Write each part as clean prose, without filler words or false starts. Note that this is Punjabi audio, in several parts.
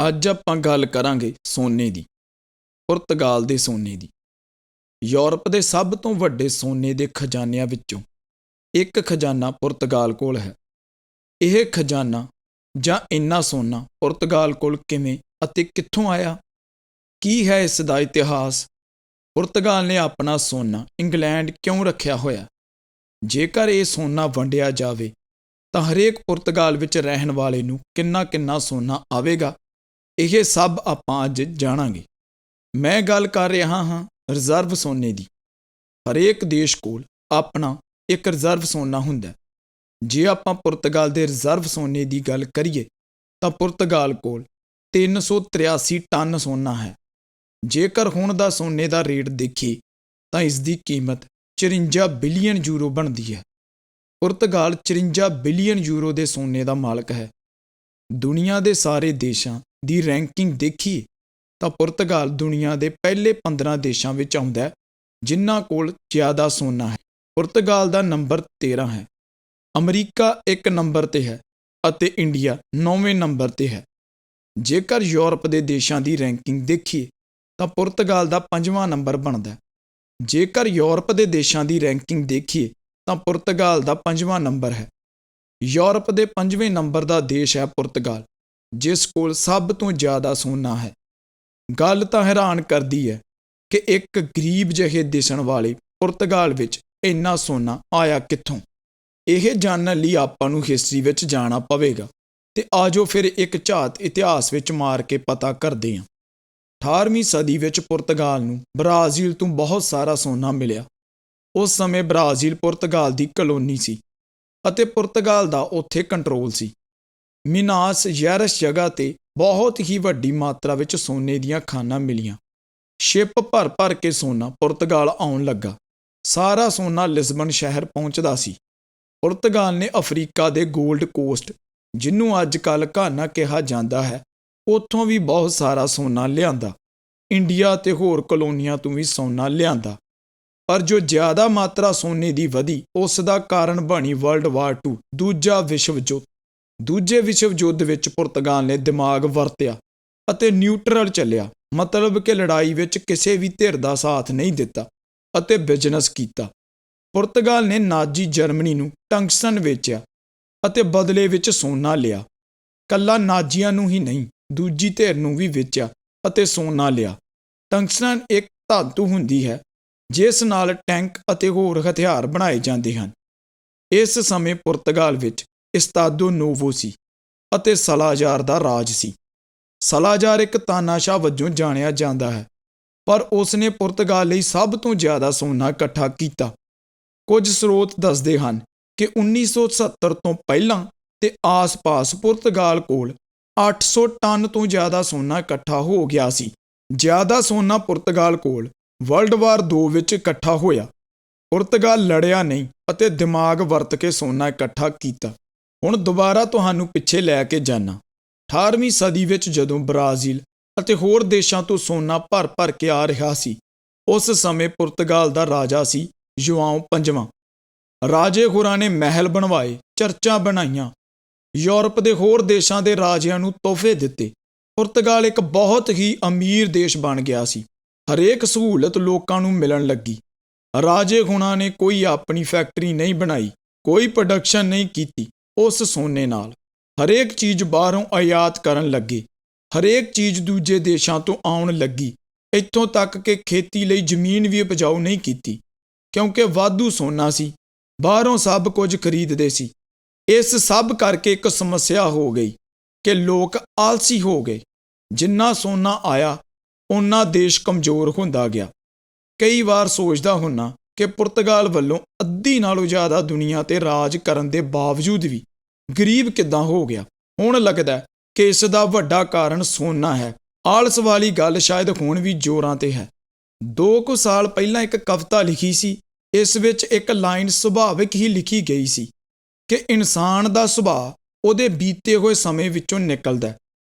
ਅੱਜ ਆਪਾਂ ਗੱਲ ਕਰਾਂਗੇ ਸੋਨੇ ਦੀ। ਪੁਰਤਗਾਲ ਦੇ ਸੋਨੇ ਦੀ। ਯੂਰਪ ਦੇ ਸਭ ਤੋਂ ਵੱਡੇ ਸੋਨੇ ਦੇ ਖਜ਼ਾਨਿਆਂ ਵਿੱਚੋਂ ਇੱਕ ਖਜ਼ਾਨਾ ਪੁਰਤਗਾਲ ਕੋਲ ਹੈ। ਇਹ ਖਜ਼ਾਨਾ ਜਾਂ ਇੰਨਾ ਸੋਨਾ ਪੁਰਤਗਾਲ ਕੋਲ ਕਿਵੇਂ ਅਤੇ ਕਿੱਥੋਂ ਆਇਆ? ਕੀ ਹੈ ਇਸ ਦਾ ਇਤਿਹਾਸ? ਪੁਰਤਗਾਲ ਨੇ ਆਪਣਾ ਸੋਨਾ ਇੰਗਲੈਂਡ ਕਿਉਂ ਰੱਖਿਆ ਹੋਇਆ? ਜੇਕਰ ਇਹ ਸੋਨਾ ਵੰਡਿਆ ਜਾਵੇ ਤਾਂ ਹਰੇਕ ਪੁਰਤਗਾਲ ਵਿੱਚ ਰਹਿਣ ਵਾਲੇ ਨੂੰ ਕਿੰਨਾ ਕਿੰਨਾ ਸੋਨਾ ਆਵੇਗਾ? ਇਹ ਸਭ ਆਪਾਂ ਅੱਜ ਜਾਣਾਂਗੇ। ਮੈਂ ਗੱਲ ਕਰ ਰਿਹਾ ਹਾਂ ਰਿਜ਼ਰਵ ਸੋਨੇ ਦੀ। ਹਰੇਕ ਦੇਸ਼ ਕੋਲ ਆਪਣਾ ਇੱਕ ਰਿਜ਼ਰਵ ਸੋਨਾ ਹੁੰਦਾ। ਜੇ ਆਪਾਂ ਪੁਰਤਗਾਲ ਦੇ ਰਿਜ਼ਰਵ ਸੋਨੇ ਦੀ ਗੱਲ ਕਰੀਏ ਤਾਂ ਪੁਰਤਗਾਲ ਕੋਲ 383 ਟਨ ਸੋਨਾ ਹੈ। ਜੇਕਰ ਹੁਣ ਦਾ ਸੋਨੇ ਦਾ ਰੇਟ ਦੇਖੀਏ ਤਾਂ ਇਸ ਦੀ ਕੀਮਤ 54 ਬਿਲੀਅਨ ਯੂਰੋ ਬਣਦੀ ਹੈ। ਪੁਰਤਗਾਲ 54 ਬਿਲੀਅਨ ਯੂਰੋ ਦੇ ਸੋਨੇ ਦਾ ਮਾਲਕ ਹੈ। ਦੁਨੀਆ ਦੇ ਸਾਰੇ ਦੇਸ਼ਾਂ ਦੀ ਰੈਂਕਿੰਗ ਦੇਖੀਏ ਤਾਂ ਪੁਰਤਗਾਲ ਦੁਨੀਆ ਦੇ ਪਹਿਲੇ 15 ਦੇਸ਼ਾਂ ਵਿੱਚ ਆਉਂਦਾ ਹੈ ਜਿਨ੍ਹਾਂ ਕੋਲ ਜ਼ਿਆਦਾ ਸੋਨਾ ਹੈ। ਪੁਰਤਗਾਲ ਦਾ ਨੰਬਰ 13 ਹੈ। ਅਮਰੀਕਾ 1 ਨੰਬਰ 'ਤੇ ਹੈ ਅਤੇ ਇੰਡੀਆ 9ਵੇਂ ਨੰਬਰ 'ਤੇ ਹੈ। ਜੇਕਰ ਯੂਰਪ ਦੇ ਦੇਸ਼ਾਂ ਦੀ ਰੈਂਕਿੰਗ ਦੇਖੀਏ ਤਾਂ ਪੁਰਤਗਾਲ ਦਾ 5ਵਾਂ ਨੰਬਰ ਬਣਦਾ ਹੈ। ਜੇਕਰ ਯੂਰਪ ਦੇ ਦੇਸ਼ਾਂ ਦੀ ਰੈਂਕਿੰਗ ਦੇਖੀਏ ਤਾਂ ਪੁਰਤਗਾਲ ਦਾ 5ਵਾਂ ਨੰਬਰ ਹੈ। ਯੂਰਪ ਦੇ 5ਵੇਂ ਨੰਬਰ ਦਾ ਦੇਸ਼ ਹੈ ਪੁਰਤਗਾਲ, ਜਿਸ ਕੋਲ ਸਭ ਤੋਂ ਜ਼ਿਆਦਾ ਸੋਨਾ ਹੈ। ਗੱਲ ਤਾਂ ਹੈਰਾਨ ਕਰਦੀ ਹੈ ਕਿ ਇੱਕ ਗਰੀਬ ਜਿਹੇ ਦਿਸਣ ਵਾਲੇ ਪੁਰਤਗਾਲ ਵਿੱਚ ਇੰਨਾ ਸੋਨਾ ਆਇਆ ਕਿੱਥੋਂ? ਇਹ ਜਾਣਨ ਲਈ ਆਪਾਂ ਨੂੰ ਹਿਸਟਰੀ ਵਿੱਚ ਜਾਣਾ ਪਵੇਗਾ ਤੇ ਆਜੋ ਫਿਰ ਇੱਕ ਝਾਤ ਇਤਿਹਾਸ ਵਿੱਚ ਮਾਰ ਕੇ ਪਤਾ ਕਰਦੇ ਹਾਂ। 18ਵੀਂ ਸਦੀ ਵਿੱਚ ਪੁਰਤਗਾਲ ਨੂੰ ਬ੍ਰਾਜ਼ੀਲ ਤੋਂ ਬਹੁਤ ਸਾਰਾ ਸੋਨਾ ਮਿਲਿਆ। ਉਸ ਸਮੇਂ ਬ੍ਰਾਜ਼ੀਲ ਪੁਰਤਗਾਲ ਦੀ ਕਲੋਨੀ ਸੀ ਅਤੇ ਪੁਰਤਗਾਲ ਦਾ ਉੱਥੇ ਕੰਟਰੋਲ ਸੀ। ਮਿਨਾਸ ਜੈਰਸ ਜਗ੍ਹਾ 'ਤੇ ਬਹੁਤ ਹੀ ਵੱਡੀ ਮਾਤਰਾ ਵਿੱਚ ਸੋਨੇ ਦੀਆਂ ਖਾਣਾਂ ਮਿਲੀਆਂ। ਸ਼ਿਪ ਭਰ ਭਰ ਕੇ ਸੋਨਾ ਪੁਰਤਗਾਲ ਆਉਣ ਲੱਗਾ। ਸਾਰਾ ਸੋਨਾ ਲਿਸਬਨ ਸ਼ਹਿਰ ਪਹੁੰਚਦਾ ਸੀ। ਪੁਰਤਗਾਲ ਨੇ ਅਫਰੀਕਾ ਦੇ ਗੋਲਡ ਕੋਸਟ, ਜਿਹਨੂੰ ਅੱਜ ਕੱਲ੍ਹ ਘਾਨਾ ਕਿਹਾ ਜਾਂਦਾ ਹੈ, ਉੱਥੋਂ ਵੀ ਬਹੁਤ ਸਾਰਾ ਸੋਨਾ ਲਿਆਂਦਾ। ਇੰਡੀਆ ਅਤੇ ਹੋਰ ਕਲੋਨੀਆਂ ਤੋਂ ਵੀ ਸੋਨਾ ਲਿਆਂਦਾ। ਪਰ ਜੋ ਜ਼ਿਆਦਾ ਮਾਤਰਾ ਸੋਨੇ ਦੀ ਵਧੀ ਉਸ ਦਾ ਕਾਰਨ ਬਣੀ ਵਰਲਡ ਵਾਰ 2, ਦੂਜਾ ਵਿਸ਼ਵ ਯੁੱਧ। ਦੂਜੇ ਵਿਸ਼ਵ ਯੁੱਧ ਵਿੱਚ ਪੁਰਤਗਾਲ ਨੇ ਦਿਮਾਗ ਵਰਤਿਆ ਅਤੇ ਨਿਊਟਰਲ ਚੱਲਿਆ, ਮਤਲਬ ਕਿ ਲੜਾਈ ਵਿੱਚ ਕਿਸੇ ਵੀ ਧਿਰ ਦਾ ਸਾਥ ਨਹੀਂ ਦਿੱਤਾ ਅਤੇ ਬਿਜ਼ਨਸ ਕੀਤਾ। ਪੁਰਤਗਾਲ ਨੇ ਨਾਜ਼ੀ ਜਰਮਨੀ ਨੂੰ ਟੰਗਸਟਨ ਵੇਚਿਆ ਅਤੇ ਬਦਲੇ ਵਿੱਚ ਸੋਨਾ ਲਿਆ। ਕੱਲਾ ਨਾਜ਼ੀਆਂ ਨੂੰ ਹੀ ਨਹੀਂ, ਦੂਜੀ ਧਿਰ ਨੂੰ ਵੀ ਵੇਚਿਆ ਅਤੇ ਸੋਨਾ ਲਿਆ। ਟੰਗਸਟਨ ਇੱਕ ਧਾਤੂ ਹੁੰਦੀ ਹੈ ਜਿਸ ਨਾਲ ਟੈਂਕ ਅਤੇ ਹੋਰ ਹਥਿਆਰ ਬਣਾਏ ਜਾਂਦੇ ਹਨ। ਇਸ ਸਮੇਂ ਪੁਰਤਗਾਲ ਵਿੱਚ ਇਸਤਾਦੋ ਨੋਵੋ ਸੀ ਅਤੇ ਸਲਾਜ਼ਾਰ ਦਾ ਰਾਜ ਸੀ। ਸਲਾਜ਼ਾਰ ਇੱਕ ਤਾਨਾਸ਼ਾਹ ਵਜੋਂ ਜਾਣਿਆ ਜਾਂਦਾ ਹੈ, ਪਰ ਉਸ ਨੇ ਪੁਰਤਗਾਲ ਲਈ ਸਭ ਤੋਂ ਜ਼ਿਆਦਾ ਸੋਨਾ ਇਕੱਠਾ ਕੀਤਾ। ਕੁਝ ਸਰੋਤ ਦੱਸਦੇ ਹਨ ਕਿ 1970 ਤੋਂ ਪਹਿਲਾਂ ਤੇ ਆਸ-ਪਾਸ ਪੁਰਤਗਾਲ ਕੋਲ 800 ਟਨ ਤੋਂ ਜ਼ਿਆਦਾ ਸੋਨਾ ਇਕੱਠਾ ਹੋ ਗਿਆ ਸੀ। ਜ਼ਿਆਦਾ ਸੋਨਾ ਪੁਰਤਗਾਲ ਕੋਲ ਵਰਲਡ ਵਾਰ 2 ਵਿੱਚ ਇਕੱਠਾ ਹੋਇਆ। ਪੁਰਤਗਾਲ ਲੜਿਆ ਨਹੀਂ ਅਤੇ ਦਿਮਾਗ ਵਰਤ ਕੇ ਸੋਨਾ ਇਕੱਠਾ ਕੀਤਾ। ਹੁਣ ਦੁਬਾਰਾ ਤੁਹਾਨੂੰ ਪਿੱਛੇ ਲੈ ਕੇ ਜਾਣਾ। 18ਵੀਂ ਸਦੀ ਵਿੱਚ ਜਦੋਂ ਬ੍ਰਾਜ਼ੀਲ ਅਤੇ ਹੋਰ ਦੇਸ਼ਾਂ ਤੋਂ ਸੋਨਾ ਭਰ ਭਰ ਕੇ ਆ ਰਿਹਾ ਸੀ, ਉਸ ਸਮੇਂ ਪੁਰਤਗਾਲ ਦਾ ਰਾਜਾ ਸੀ ਜੁਆਓ 5ਵਾਂ। ਰਾਜੇ ਹੋਰਾਂ ਨੇ ਮਹਿਲ ਬਣਵਾਏ, ਚਰਚਾਂ ਬਣਾਈਆਂ, ਯੂਰਪ ਦੇ ਹੋਰ ਦੇਸ਼ਾਂ ਦੇ ਰਾਜਿਆਂ ਨੂੰ ਤੋਹਫੇ ਦਿੱਤੇ। ਪੁਰਤਗਾਲ ਇੱਕ ਬਹੁਤ ਹੀ ਅਮੀਰ ਦੇਸ਼ ਬਣ ਗਿਆ ਸੀ। ਹਰੇਕ ਸਹੂਲਤ ਲੋਕਾਂ ਨੂੰ ਮਿਲਣ ਲੱਗੀ। ਰਾਜੇ ਹੋਰਾਂ ਨੇ ਕੋਈ ਆਪਣੀ ਫੈਕਟਰੀ ਨਹੀਂ ਬਣਾਈ, ਕੋਈ ਪ੍ਰੋਡਕਸ਼ਨ ਨਹੀਂ ਕੀਤੀ। ਉਸ ਸੋਨੇ ਨਾਲ ਹਰੇਕ ਚੀਜ਼ ਬਾਹਰੋਂ ਆਯਾਤ ਕਰਨ ਲੱਗੇ। ਹਰੇਕ ਚੀਜ਼ ਦੂਜੇ ਦੇਸ਼ਾਂ ਤੋਂ ਆਉਣ ਲੱਗੀ। ਇੱਥੋਂ ਤੱਕ ਕਿ ਖੇਤੀ ਲਈ ਜ਼ਮੀਨ ਵੀ ਉਪਜਾਊ ਨਹੀਂ ਕੀਤੀ, ਕਿਉਂਕਿ ਵਾਧੂ ਸੋਨਾ ਸੀ। ਬਾਹਰੋਂ ਸਭ ਕੁਝ ਖਰੀਦਦੇ ਸੀ। ਇਸ ਸਭ ਕਰਕੇ ਇੱਕ ਸਮੱਸਿਆ ਹੋ ਗਈ ਕਿ ਲੋਕ ਆਲਸੀ ਹੋ ਗਏ। ਜਿੰਨਾ ਸੋਨਾ ਆਇਆ ਓਨਾ ਦੇਸ਼ ਕਮਜ਼ੋਰ ਹੁੰਦਾ ਗਿਆ। ਕਈ ਵਾਰ ਸੋਚਦਾ ਹੁੰਨਾ ਕਿ ਪੁਰਤਗਾਲ ਵੱਲੋਂ ਅੱਧੀ ਨਾਲੋਂ ਜ਼ਿਆਦਾ ਦੁਨੀਆ 'ਤੇ ਰਾਜ ਕਰਨ ਦੇ ਬਾਵਜੂਦ ਵੀ ਗਰੀਬ ਕਿੱਦਾਂ ਹੋ ਗਿਆ। ਹੁਣ ਲੱਗਦਾ ਕਿ ਇਸ ਦਾ ਵੱਡਾ ਕਾਰਨ ਸੋਨਾ ਹੈ। ਆਲਸ ਵਾਲੀ ਗੱਲ ਸ਼ਾਇਦ ਹੁਣ ਵੀ ਜ਼ੋਰਾਂ 'ਤੇ ਹੈ। 2 ਕੁ ਸਾਲ ਪਹਿਲਾਂ ਇੱਕ ਕਵਿਤਾ ਲਿਖੀ ਸੀ। ਇਸ ਵਿੱਚ ਇੱਕ ਲਾਈਨ ਸੁਭਾਵਿਕ ਹੀ ਲਿਖੀ ਗਈ ਸੀ ਕਿ ਇਨਸਾਨ ਦਾ ਸੁਭਾਅ ਉਹਦੇ ਬੀਤੇ ਹੋਏ ਸਮੇਂ ਵਿੱਚੋਂ ਨਿਕਲਦਾ।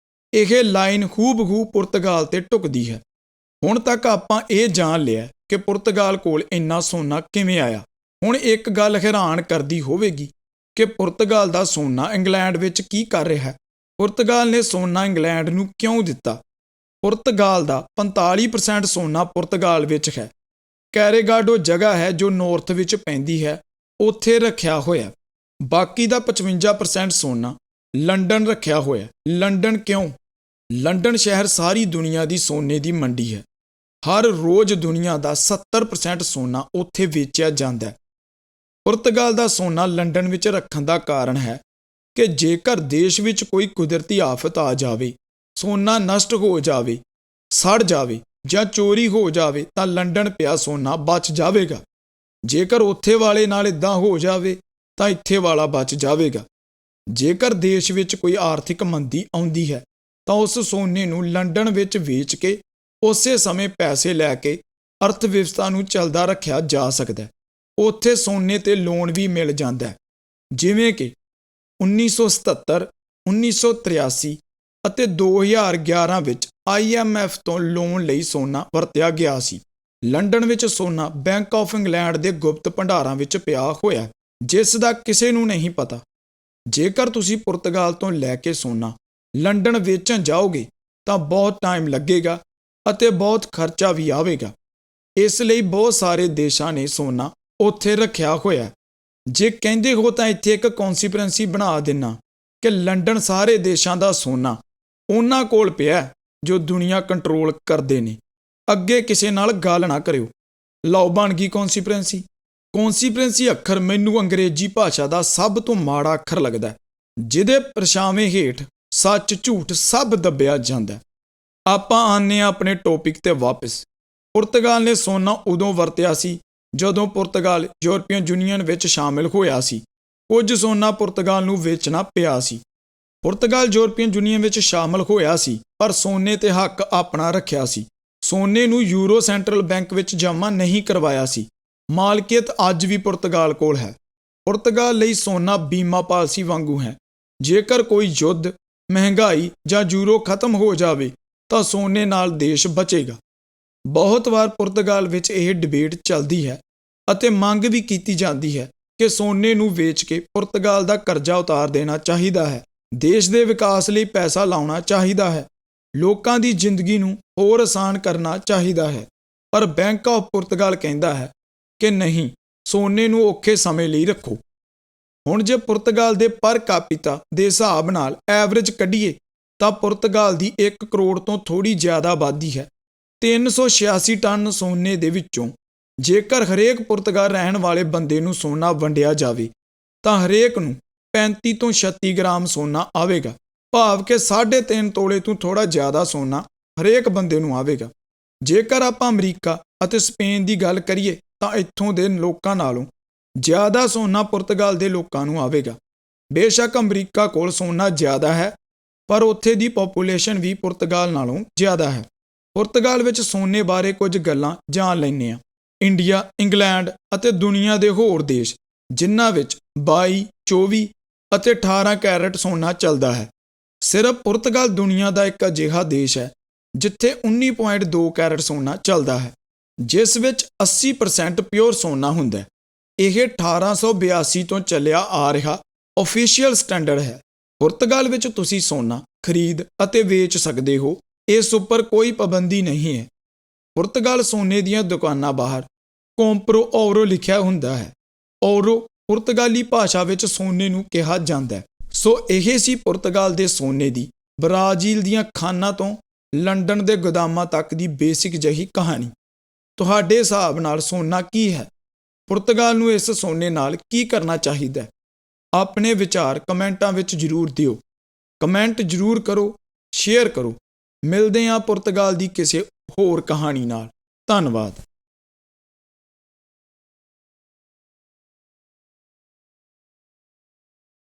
ਇਹ ਲਾਈਨ ਹੂਬਹੂ ਪੁਰਤਗਾਲ 'ਤੇ ਢੁਕਦੀ ਹੈ। ਹੁਣ ਤੱਕ ਆਪਾਂ ਇਹ ਜਾਣ ਲਿਆ ਕਿ ਪੁਰਤਗਾਲ ਕੋਲ ਇੰਨਾ ਸੋਨਾ ਕਿਵੇਂ ਆਇਆ। ਹੁਣ ਇੱਕ ਗੱਲ ਹੈਰਾਨ ਕਰਦੀ ਹੋਵੇਗੀ ਕਿ ਪੁਰਤਗਾਲ ਦਾ ਸੋਨਾ ਇੰਗਲੈਂਡ ਵਿੱਚ ਕੀ ਕਰ ਰਿਹਾ ਹੈ। ਪੁਰਤਗਾਲ ਨੇ ਸੋਨਾ ਇੰਗਲੈਂਡ ਨੂੰ ਕਿਉਂ ਦਿੱਤਾ? ਪੁਰਤਗਾਲ ਦਾ 45% ਸੋਨਾ ਪੁਰਤਗਾਲ ਵਿੱਚ ਹੈ। ਕੈਰੇਗਾਡੋ ਜਗ੍ਹਾ ਹੈ ਜੋ ਨਾਰਥ ਵਿੱਚ ਪੈਂਦੀ ਹੈ, ਉੱਥੇ ਰੱਖਿਆ ਹੋਇਆ। ਬਾਕੀ ਦਾ 55% ਸੋਨਾ ਲੰਡਨ ਰੱਖਿਆ ਹੋਇਆ। ਲੰਡਨ ਕਿਉਂ? ਲੰਡਨ ਸ਼ਹਿਰ ਸਾਰੀ ਦੁਨੀਆ ਦੀ ਸੋਨੇ ਦੀ ਮੰਡੀ ਹੈ। ਹਰ ਰੋਜ਼ ਦੁਨੀਆ ਦਾ 70% ਸੋਨਾ ਉੱਥੇ ਵੇਚਿਆ ਜਾਂਦਾ ਹੈ। ਪੁਰਤਗਾਲ ਦਾ ਸੋਨਾ ਲੰਡਨ ਵਿੱਚ ਰੱਖਣ ਦਾ ਕਾਰਨ ਹੈ ਕਿ ਜੇਕਰ ਦੇਸ਼ ਵਿੱਚ ਕੋਈ ਕੁਦਰਤੀ ਆਫਤ ਆ ਜਾਵੇ, ਸੋਨਾ ਨਸ਼ਟ ਹੋ ਜਾਵੇ, ਸੜ ਜਾਵੇ ਜਾਂ ਚੋਰੀ ਹੋ ਜਾਵੇ ਤਾਂ ਲੰਡਨ ਪਿਆ ਸੋਨਾ ਬਚ ਜਾਵੇਗਾ। ਜੇਕਰ ਉੱਥੇ ਵਾਲੇ ਨਾਲ ਇਦਾਂ ਹੋ ਜਾਵੇ ਤਾਂ ਇੱਥੇ ਵਾਲਾ ਬਚ ਜਾਵੇਗਾ। ਜੇਕਰ ਦੇਸ਼ ਵਿੱਚ ਕੋਈ ਆਰਥਿਕ ਮੰਦੀ ਆਉਂਦੀ ਹੈ ਤਾਂ ਉਸ ਸੋਨੇ ਨੂੰ ਲੰਡਨ ਵਿੱਚ ਵੇਚ ਕੇ ਉਸੇ ਸਮੇਂ ਪੈਸੇ ਲੈ ਕੇ ਅਰਥ ਵਿਵਸਥਾ ਨੂੰ ਚੱਲਦਾ ਰੱਖਿਆ ਜਾ ਸਕਦਾ ਹੈ। ਉੱਥੇ ਸੋਨੇ ਤੇ ਲੋਨ ਵੀ ਮਿਲ ਜਾਂਦਾ ਹੈ, ਜਿਵੇਂ ਕਿ 1977, 1983 ਅਤੇ 2011 ਵਿੱਚ IMF ਤੋਂ ਲੋਨ ਲਈ ਸੋਨਾ ਵਰਤਿਆ ਗਿਆ ਸੀ। ਲੰਡਨ ਵਿੱਚ ਸੋਨਾ ਬੈਂਕ ਆਫ ਇੰਗਲੈਂਡ ਦੇ ਗੁਪਤ ਭੰਡਾਰਾਂ ਵਿੱਚ ਪਿਆ ਹੋਇਆ, ਜਿਸ ਦਾ ਕਿਸੇ ਨੂੰ ਨਹੀਂ ਪਤਾ। ਜੇਕਰ ਤੁਸੀਂ ਪੁਰਤਗਾਲ ਤੋਂ ਲੈ ਕੇ ਸੋਨਾ ਲੰਡਨ ਵੇਚਣ ਜਾਓਗੇ ਤਾਂ ਬਹੁਤ ਟਾਈਮ ਲੱਗੇਗਾ ਅਤੇ ਬਹੁਤ ਖਰਚਾ ਵੀ ਆਵੇਗਾ। ਇਸ ਲਈ ਬਹੁਤ ਸਾਰੇ ਦੇਸ਼ਾਂ ਨੇ ਸੋਨਾ ਉੱਥੇ ਰੱਖਿਆ ਹੋਇਆ। ਜੇ ਕਹਿੰਦੇ ਹੋ ਤਾਂ ਇੱਥੇ ਇੱਕ ਕੌਨਸਪੀਰੈਂਸੀ ਬਣਾ ਦੇਣਾ ਕਿ ਲੰਡਨ ਸਾਰੇ ਦੇਸ਼ਾਂ ਦਾ ਸੋਨਾ ਉਹਨਾਂ ਕੋਲ ਪਿਆ ਜੋ ਦੁਨੀਆ ਕੰਟਰੋਲ ਕਰਦੇ ਨੇ। ਅੱਗੇ ਕਿਸੇ ਨਾਲ ਗੱਲ ਨਾ ਕਰਿਓ। ਲਓ ਬਣ ਗਈ ਕੌਨਸਪੀਰੈਂਸੀ। ਕੌਨਸਪੀਰੈਂਸੀ ਅੱਖਰ ਮੈਨੂੰ ਅੰਗਰੇਜ਼ੀ ਭਾਸ਼ਾ ਦਾ ਸਭ ਤੋਂ ਮਾੜਾ ਅੱਖਰ ਲੱਗਦਾ, ਜਿਹਦੇ ਪਰਛਾਵੇਂ ਹੇਠ ਸੱਚ ਝੂਠ ਸਭ ਦੱਬਿਆ ਜਾਂਦਾ। ਆਪਾਂ ਆਨੇ ਆ ਆਪਣੇ ਟੌਪਿਕ ਤੇ ਵਾਪਸ। ਪੁਰਤਗਾਲ ਨੇ ਸੋਨਾ ਉਦੋਂ ਵਰਤਿਆ ਸੀ ਜਦੋਂ ਪੁਰਤਗਾਲ ਯੂਰਪੀਅਨ ਯੂਨੀਅਨ ਵਿੱਚ ਸ਼ਾਮਿਲ ਹੋਇਆ ਸੀ। ਕੁਝ ਸੋਨਾ ਪੁਰਤਗਾਲ ਨੂੰ ਵੇਚਣਾ ਪਿਆ ਸੀ। ਪੁਰਤਗਾਲ ਯੂਰਪੀਅਨ ਯੂਨੀਅਨ ਵਿੱਚ ਸ਼ਾਮਿਲ ਹੋਇਆ ਸੀ ਪਰ ਸੋਨੇ ਤੇ ਹੱਕ ਆਪਣਾ ਰੱਖਿਆ ਸੀ। ਸੋਨੇ ਨੂੰ ਯੂਰੋ ਸੈਂਟਰਲ ਬੈਂਕ ਵਿੱਚ ਜਮ੍ਹਾਂ ਨਹੀਂ ਕਰਵਾਇਆ ਸੀ। ਮਾਲਕੀਅਤ ਅੱਜ ਵੀ ਪੁਰਤਗਾਲ ਕੋਲ ਹੈ। ਪੁਰਤਗਾਲ ਲਈ ਸੋਨਾ ਬੀਮਾ ਪਾਲਿਸੀ ਵਾਂਗੂ ਹੈ। ਜੇਕਰ ਕੋਈ ਯੁੱਧ, ਮਹਿੰਗਾਈ ਜਾਂ ਯੂਰੋ ਖਤਮ ਹੋ ਜਾਵੇ ਤਾਂ ਸੋਨੇ ਨਾਲ ਦੇਸ਼ ਬਚੇਗਾ। ਬਹੁਤ ਵਾਰ ਪੁਰਤਗਾਲ ਵਿੱਚ ਇਹ ਡਿਬੇਟ ਚੱਲਦੀ ਹੈ ਅਤੇ ਮੰਗ ਵੀ ਕੀਤੀ ਜਾਂਦੀ ਹੈ ਕਿ ਸੋਨੇ ਨੂੰ ਵੇਚ ਕੇ ਪੁਰਤਗਾਲ ਦਾ ਕਰਜ਼ਾ ਉਤਾਰ ਦੇਣਾ ਚਾਹੀਦਾ ਹੈ। ਦੇਸ਼ ਦੇ ਵਿਕਾਸ ਲਈ ਪੈਸਾ ਲਾਉਣਾ ਚਾਹੀਦਾ ਹੈ। ਲੋਕਾਂ ਦੀ ਜ਼ਿੰਦਗੀ ਨੂੰ ਹੋਰ ਆਸਾਨ ਕਰਨਾ ਚਾਹੀਦਾ ਹੈ। ਪਰ ਬੈਂਕ ਆਫ ਪੁਰਤਗਾਲ ਕਹਿੰਦਾ ਹੈ ਕਿ ਨਹੀਂ, ਸੋਨੇ ਨੂੰ ਔਖੇ ਸਮੇਂ ਲਈ ਰੱਖੋ। ਹੁਣ ਜੇ ਪੁਰਤਗਾਲ ਦੇ ਪਰ ਕਾਪੀਤਾ ਦੇ ਹਿਸਾਬ ਨਾਲ ਐਵਰੇਜ ਕੱਢੀਏ ਤਾਂ ਪੁਰਤਗਾਲ ਦੀ 1 ਕਰੋੜ ਤੋਂ ਥੋੜ੍ਹੀ ਜ਼ਿਆਦਾ ਆਬਾਦੀ ਹੈ। 386 ਟਨ ਸੋਨੇ ਦੇ ਵਿੱਚੋਂ ਜੇਕਰ ਹਰੇਕ ਪੁਰਤਗਾਲ ਰਹਿਣ ਵਾਲੇ ਬੰਦੇ ਨੂੰ ਸੋਨਾ ਵੰਡਿਆ ਜਾਵੇ ਤਾਂ ਹਰੇਕ ਨੂੰ 35 ਤੋਂ 36 ਗ੍ਰਾਮ ਸੋਨਾ ਆਵੇਗਾ, ਭਾਵ ਕਿ 3.5 ਤੋਲੇ ਤੋਂ ਥੋੜ੍ਹਾ ਜ਼ਿਆਦਾ ਸੋਨਾ ਹਰੇਕ ਬੰਦੇ ਨੂੰ ਆਵੇਗਾ। ਜੇਕਰ ਆਪਾਂ ਅਮਰੀਕਾ ਅਤੇ ਸਪੇਨ ਦੀ ਗੱਲ ਕਰੀਏ ਤਾਂ ਇੱਥੋਂ ਦੇ ਲੋਕਾਂ ਨਾਲੋਂ ਜ਼ਿਆਦਾ ਸੋਨਾ ਪੁਰਤਗਾਲ ਦੇ ਲੋਕਾਂ ਨੂੰ ਆਵੇਗਾ। ਬੇਸ਼ੱਕ ਅਮਰੀਕਾ ਕੋਲ ਸੋਨਾ ਜ਼ਿਆਦਾ ਹੈ ਪਰ ਉੱਥੇ ਦੀ ਪੋਪੂਲੇਸ਼ਨ ਵੀ ਪੁਰਤਗਾਲ ਨਾਲੋਂ ਜ਼ਿਆਦਾ ਹੈ। ਪੁਰਤਗਾਲ ਵਿੱਚ ਸੋਨੇ ਬਾਰੇ ਕੁਝ ਗੱਲਾਂ ਜਾਣ ਲੈਂਦੇ ਹਾਂ। ਇੰਡੀਆ, ਇੰਗਲੈਂਡ ਅਤੇ ਦੁਨੀਆ ਦੇ ਹੋਰ ਦੇਸ਼ ਜਿਨ੍ਹਾਂ ਵਿੱਚ 22, 24 ਅਤੇ 18 ਕੈਰਟ ਸੋਨਾ ਚੱਲਦਾ ਹੈ। ਸਿਰਫ ਪੁਰਤਗਾਲ ਦੁਨੀਆ ਦਾ ਇੱਕ ਅਜਿਹਾ ਦੇਸ਼ ਹੈ ਜਿੱਥੇ 19.2 ਕੈਰਟ ਸੋਨਾ ਚੱਲਦਾ ਹੈ, ਜਿਸ ਵਿੱਚ 80% ਪਿਓਰ ਸੋਨਾ ਹੁੰਦਾ ਹੈ। ਇਹ 1882 ਤੋਂ ਚੱਲਿਆ ਆ ਰਿਹਾ ਆਫੀਸ਼ੀਅਲ ਸਟੈਂਡਰਡ ਹੈ। ਪੁਰਤਗਾਲ ਵਿੱਚ ਤੁਸੀਂ ਸੋਨਾ ਖਰੀਦ ਅਤੇ ਵੇਚ ਸਕਦੇ ਹੋ, ਇਸ ਉੱਪਰ ਕੋਈ ਪਾਬੰਦੀ ਨਹੀਂ ਹੈ। ਪੁਰਤਗਾਲ ਸੋਨੇ ਦੀਆਂ ਦੁਕਾਨਾਂ ਬਾਹਰ ਕੰਪਰੋ ਔਰੋ ਲਿਖਿਆ ਹੁੰਦਾ ਹੈ। ਔਰੋ ਪੁਰਤਗਾਲੀ ਭਾਸ਼ਾ ਵਿੱਚ ਸੋਨੇ ਨੂੰ ਕਿਹਾ ਜਾਂਦਾ ਹੈ। ਸੋ ਇਹ ਸੀ ਪੁਰਤਗਾਲ ਦੇ ਸੋਨੇ ਦੀ ਬ੍ਰਾਜ਼ੀਲ ਦੀਆਂ ਖਾਨਾਂ ਤੋਂ ਲੰਡਨ ਦੇ ਗੋਦਾਮਾਂ ਤੱਕ ਦੀ ਬੇਸਿਕ ਜਿਹੀ ਕਹਾਣੀ। ਤੁਹਾਡੇ ਹਿਸਾਬ ਨਾਲ ਸੋਨਾ ਕੀ ਹੈ? ਪੁਰਤਗਾਲ ਨੂੰ ਇਸ ਸੋਨੇ ਨਾਲ ਕੀ ਕਰਨਾ ਚਾਹੀਦਾ ਹੈ? ਆਪਣੇ ਵਿਚਾਰ ਕਮੈਂਟਾਂ ਵਿੱਚ ਜ਼ਰੂਰ ਦਿਓ। ਕਮੈਂਟ ਜ਼ਰੂਰ ਕਰੋ, ਸ਼ੇਅਰ ਕਰੋ। ਮਿਲਦੇ ਹਾਂ ਪੁਰਤਗਾਲ ਦੀ ਕਿਸੇ ਹੋਰ ਕਹਾਣੀ ਨਾਲ। ਧੰਨਵਾਦ।